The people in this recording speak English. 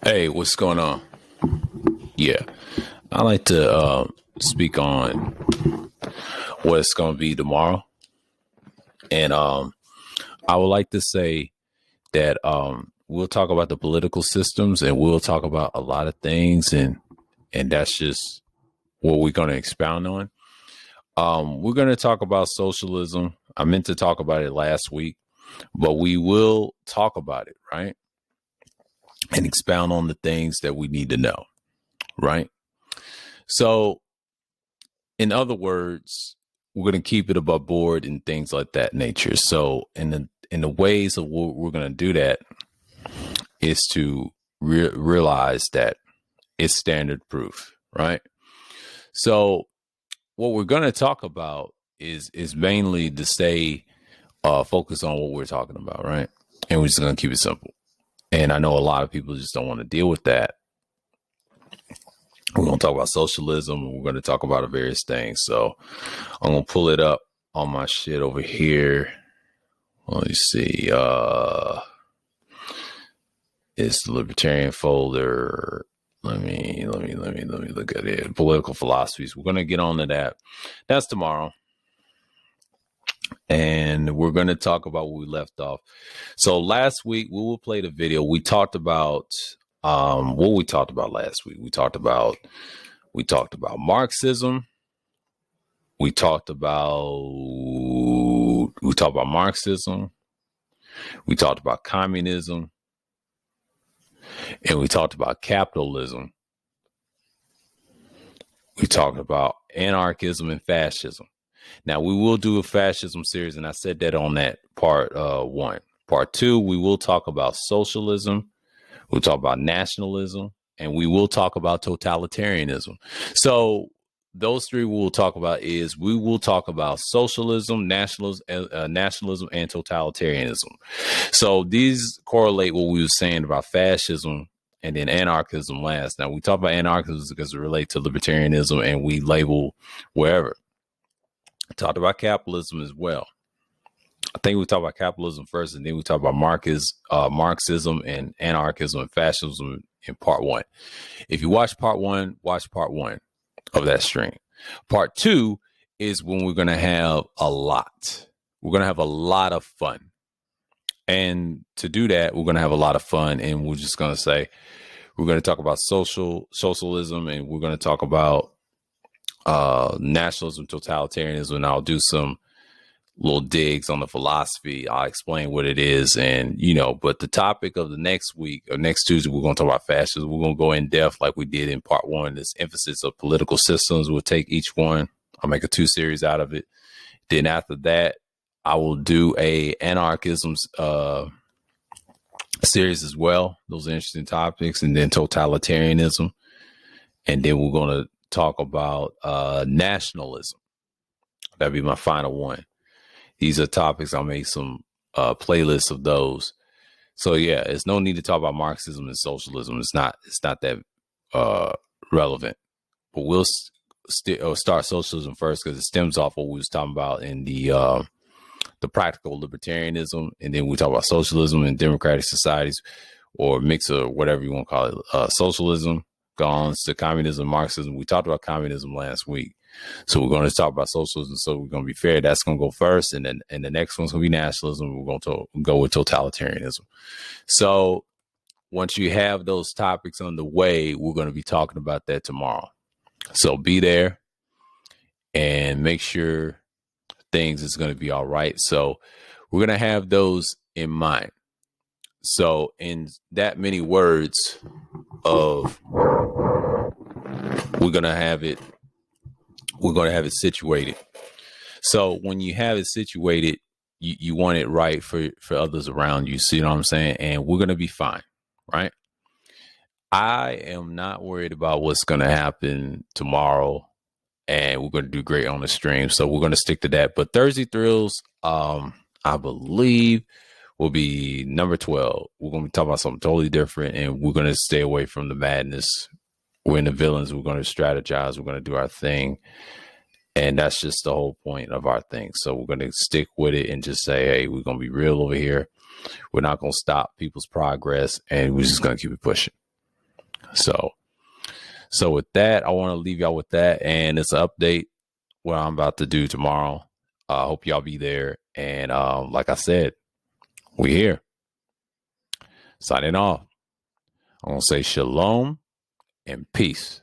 Hey, what's going on? Yeah, I like to speak on what's going to be tomorrow, and I would like to say that we'll talk about the political systems, and we'll talk about a lot of things, and that's just what we're going to expound on. We're going to talk about socialism. I meant to talk about it last week, but we will talk about it, right? And expound on the things that we need to know, right? So in other words, we're going to keep it above board and things like that nature. So in the ways of what we're going to do that is to realize that it's standard proof, right? So what we're going to talk about is mainly to stay focused on what we're talking about, right? And we're just going to keep it simple. And I know a lot of people just don't want to deal with that. We're going to talk about socialism, and we're going to talk about various things. So I'm going to pull it up on my shit over here. Let me see. It's the libertarian folder. Let me look at it. Political philosophies. We're going to get on to that. That's tomorrow. And we're going to talk about what we left off. So last week we will play the video. We talked about what we talked about last week. We talked about Marxism. We talked about Marxism. We talked about communism, and we talked about capitalism. We talked about anarchism and fascism. Now we will do a fascism series, and I said that on that part one. Part two, we will talk about socialism. We'll talk about nationalism, and we will talk about totalitarianism. So those three we will talk about is we will talk about socialism, nationalism, and totalitarianism. So these correlate what we were saying about fascism and then anarchism last. Now we talk about anarchism because it relates to libertarianism, and we label wherever. Talked about capitalism as well. I think we talked about capitalism first, and then we talked about Marxism and anarchism and fascism in part one. If you watch part one of that stream. Part two is when we're going to have a lot. We're going to have a lot of fun. And to do that, we're going to have a lot of fun. And we're just going to say, we're going to talk about socialism, and we're going to talk about nationalism, totalitarianism, and I'll do some little digs on the philosophy. I'll explain what it is, and but the topic of the next week or next Tuesday, we're going to talk about fascism. We're going to go in depth like we did in part one. This emphasis of political systems. We'll take each one. I'll make a 2 series out of it. Then after that, I will do a anarchism series as well. Those are interesting topics, and then totalitarianism, and then we're going to talk about nationalism. That'd be my final one. These are topics. I'll make some playlists of those. So yeah, there's no need to talk about Marxism and socialism. It's not that relevant. But we'll start socialism first because it stems off what we was talking about in the practical libertarianism, and then we talk about socialism and democratic societies, or mix of whatever you want to call it. Socialism goes to communism, Marxism. We talked about communism last week. So we're going to talk about socialism. So we're going to be fair. That's going to go first. And then the next one's going to be nationalism. We're going to go with totalitarianism. So once you have those topics on the way, we're going to be talking about that tomorrow. So be there and make sure things is going to be all right. So we're going to have those in mind. So in that many words of we're going to have it situated. So when you have it situated, you want it right for others around you. See what I'm saying? And we're going to be fine, right? I am not worried about what's going to happen tomorrow, and we're going to do great on the stream. So we're going to stick to that. But Thursday Thrills, I believe, will be number 12. We're going to be talking about something totally different, and we're going to stay away from the madness. We're in the villains. We're going to strategize. We're going to do our thing. And that's just the whole point of our thing. So we're going to stick with it and just say, hey, we're going to be real over here. We're not going to stop people's progress, and we're just going to keep it pushing. So with that, I want to leave y'all with that, and it's an update what I'm about to do tomorrow. I hope y'all be there, and like I said, we here. Signing off. I'm gonna say shalom and peace.